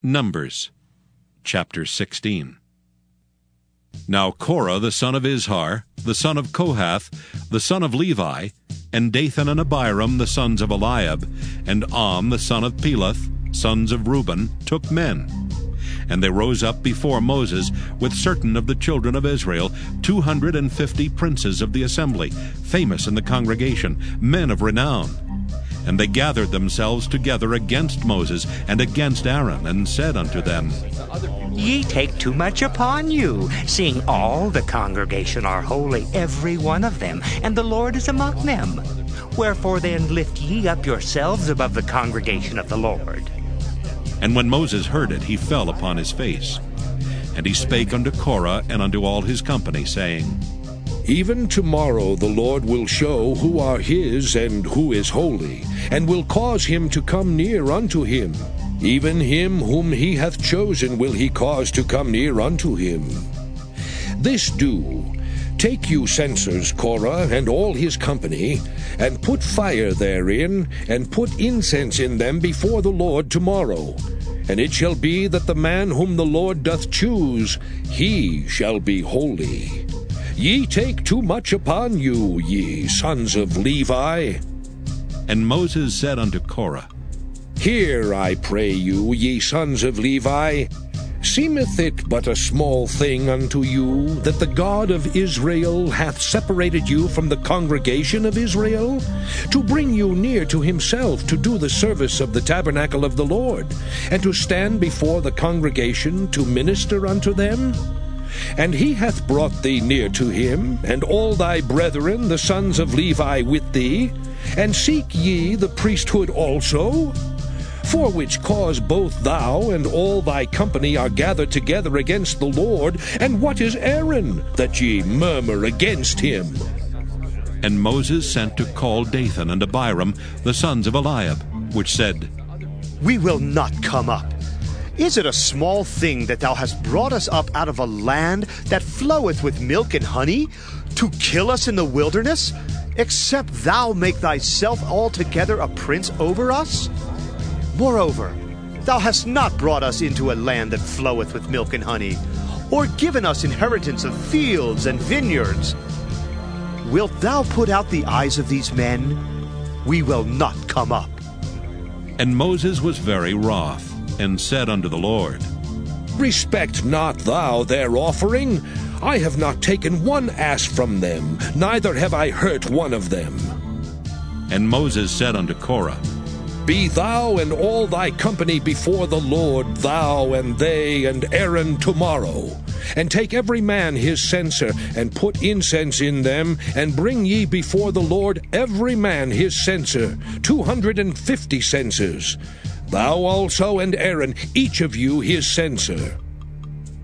Numbers, chapter 16. Now Korah the son of Izhar, the son of Kohath, the son of Levi, and Dathan and Abiram the sons of Eliab, and the son of Peleth, sons of Reuben, took men. And they rose up before Moses with certain of the children of Israel, 250 princes of the assembly, famous in the congregation, men of renown. And they gathered themselves together against Moses and against Aaron, and said unto them, Ye take too much upon you, seeing all the congregation are holy, every one of them, and the Lord is among them. Wherefore then lift ye up yourselves above the congregation of the Lord. And when Moses heard it, he fell upon his face. And he spake unto Korah and unto all his company, saying, Even tomorrow the Lord will show who are his and who is holy, and will cause him to come near unto him. Even him whom he hath chosen will he cause to come near unto him. This do, take you censers, Korah, and all his company, and put fire therein, and put incense in them before the Lord tomorrow. And it shall be that the man whom the Lord doth choose, he shall be holy. Ye take too much upon you, ye sons of Levi. And Moses said unto Korah, Hear, I pray you, ye sons of Levi. Seemeth it but a small thing unto you, that the God of Israel hath separated you from the congregation of Israel, to bring you near to himself, to do the service of the tabernacle of the Lord, and to stand before the congregation to minister unto them? And he hath brought thee near to him, and all thy brethren, the sons of Levi, with thee. And seek ye the priesthood also? For which cause both thou and all thy company are gathered together against the Lord. And what is Aaron, that ye murmur against him? And Moses sent to call Dathan and Abiram, the sons of Eliab, which said, We will not come up. Is it a small thing that thou hast brought us up out of a land that floweth with milk and honey, to kill us in the wilderness, except thou make thyself altogether a prince over us? Moreover, thou hast not brought us into a land that floweth with milk and honey, or given us inheritance of fields and vineyards. Wilt thou put out the eyes of these men? We will not come up. And Moses was very wroth, and said unto the Lord, Respect not thou their offering. I have not taken one ass from them, neither have I hurt one of them. And Moses said unto Korah, Be thou and all thy company before the Lord, thou and they and Aaron tomorrow. And take every man his censer, and put incense in them, and bring ye before the Lord every man his censer, 250 censers. Thou also and Aaron, each of you his censer.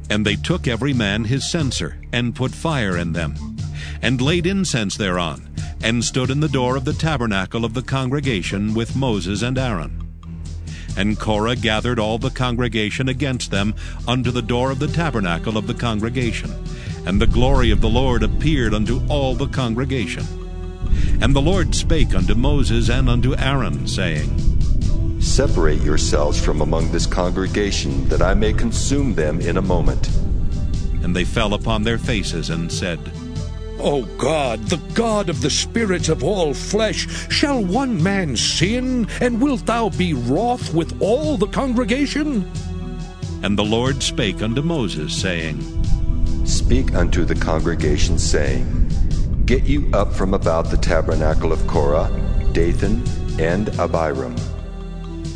And they took every man his censer, and put fire in them, and laid incense thereon, and stood in the door of the tabernacle of the congregation with Moses and Aaron. And Korah gathered all the congregation against them unto the door of the tabernacle of the congregation. And the glory of the Lord appeared unto all the congregation. And the Lord spake unto Moses and unto Aaron, saying, Separate yourselves from among this congregation, that I may consume them in a moment. And they fell upon their faces, and said, O God, the God of the spirits of all flesh, shall one man sin, and wilt thou be wroth with all the congregation? And the Lord spake unto Moses, saying, Speak unto the congregation, saying, Get you up from about the tabernacle of Korah, Dathan, and Abiram.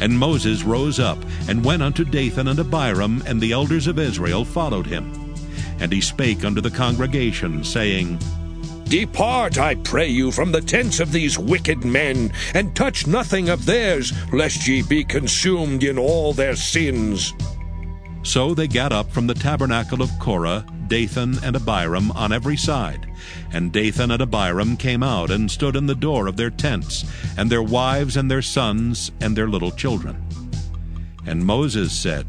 And Moses rose up, and went unto Dathan and Abiram, and the elders of Israel followed him. And he spake unto the congregation, saying, Depart, I pray you, from the tents of these wicked men, and touch nothing of theirs, lest ye be consumed in all their sins. So they gat up from the tabernacle of Korah, Dathan and Abiram on every side. And Dathan and Abiram came out, and stood in the door of their tents, and their wives and their sons and their little children. And Moses said,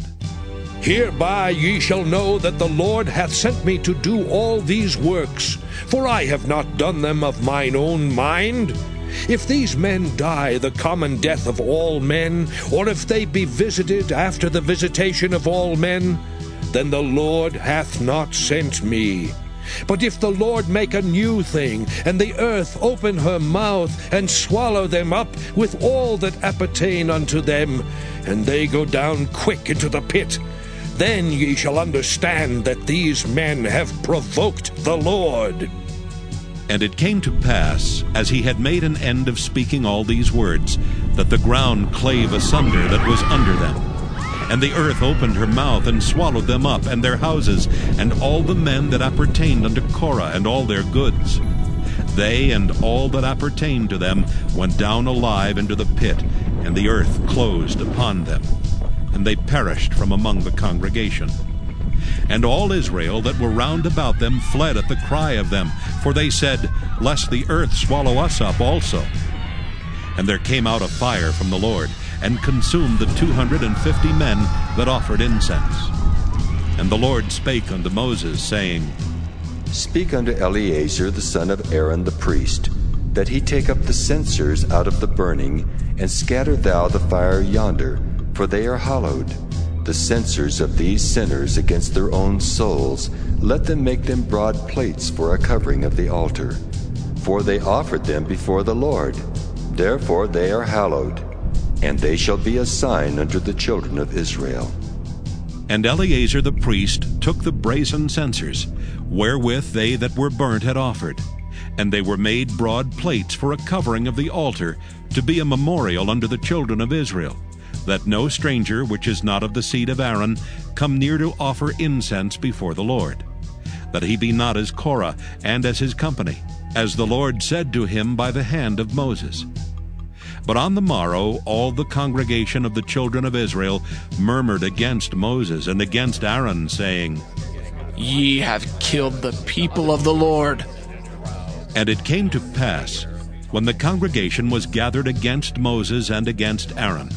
Hereby ye shall know that the Lord hath sent me to do all these works, for I have not done them of mine own mind. If these men die the common death of all men, or if they be visited after the visitation of all men, then the Lord hath not sent me. But if the Lord make a new thing, and the earth open her mouth, and swallow them up with all that appertain unto them, and they go down quick into the pit, then ye shall understand that these men have provoked the Lord. And it came to pass, as he had made an end of speaking all these words, that the ground clave asunder that was under them. And the earth opened her mouth, and swallowed them up, and their houses, and all the men that appertained unto Korah, and all their goods. They and all that appertained to them went down alive into the pit, and the earth closed upon them. And they perished from among the congregation. And all Israel that were round about them fled at the cry of them, for they said, Lest the earth swallow us up also. And there came out a fire from the Lord, and consumed the 250 men that offered incense. And the Lord spake unto Moses, saying, Speak unto Eleazar the son of Aaron the priest, that he take up the censers out of the burning, and scatter thou the fire yonder, for they are hallowed. The censers of these sinners against their own souls, let them make them broad plates for a covering of the altar. For they offered them before the Lord, therefore they are hallowed, and they shall be a sign unto the children of Israel. And Eleazar the priest took the brazen censers, wherewith they that were burnt had offered, and they were made broad plates for a covering of the altar, to be a memorial unto the children of Israel, that no stranger which is not of the seed of Aaron come near to offer incense before the Lord, that he be not as Korah and as his company, as the Lord said to him by the hand of Moses. But on the morrow all the congregation of the children of Israel murmured against Moses and against Aaron, saying, Ye have killed the people of the Lord. And it came to pass, when the congregation was gathered against Moses and against Aaron,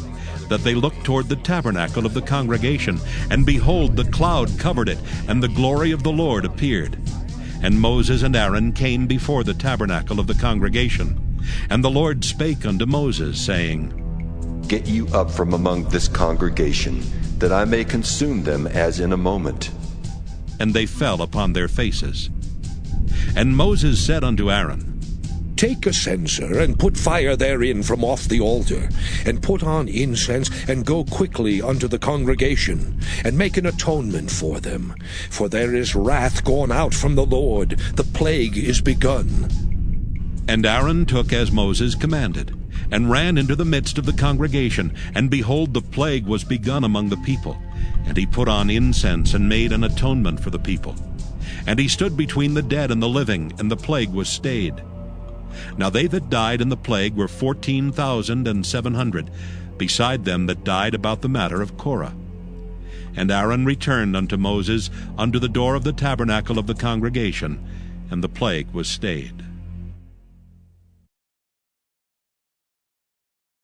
that they looked toward the tabernacle of the congregation, and behold, the cloud covered it, and the glory of the Lord appeared. And Moses and Aaron came before the tabernacle of the congregation. And the Lord spake unto Moses, saying, Get you up from among this congregation, that I may consume them as in a moment. And they fell upon their faces. And Moses said unto Aaron, Take a censer, and put fire therein from off the altar, and put on incense, and go quickly unto the congregation, and make an atonement for them. For there is wrath gone out from the Lord, the plague is begun. And Aaron took as Moses commanded, and ran into the midst of the congregation, and behold, the plague was begun among the people. And he put on incense, and made an atonement for the people. And he stood between the dead and the living, and the plague was stayed. Now they that died in the plague were 14,700, beside them that died about the matter of Korah. And Aaron returned unto Moses unto the door of the tabernacle of the congregation, and the plague was stayed.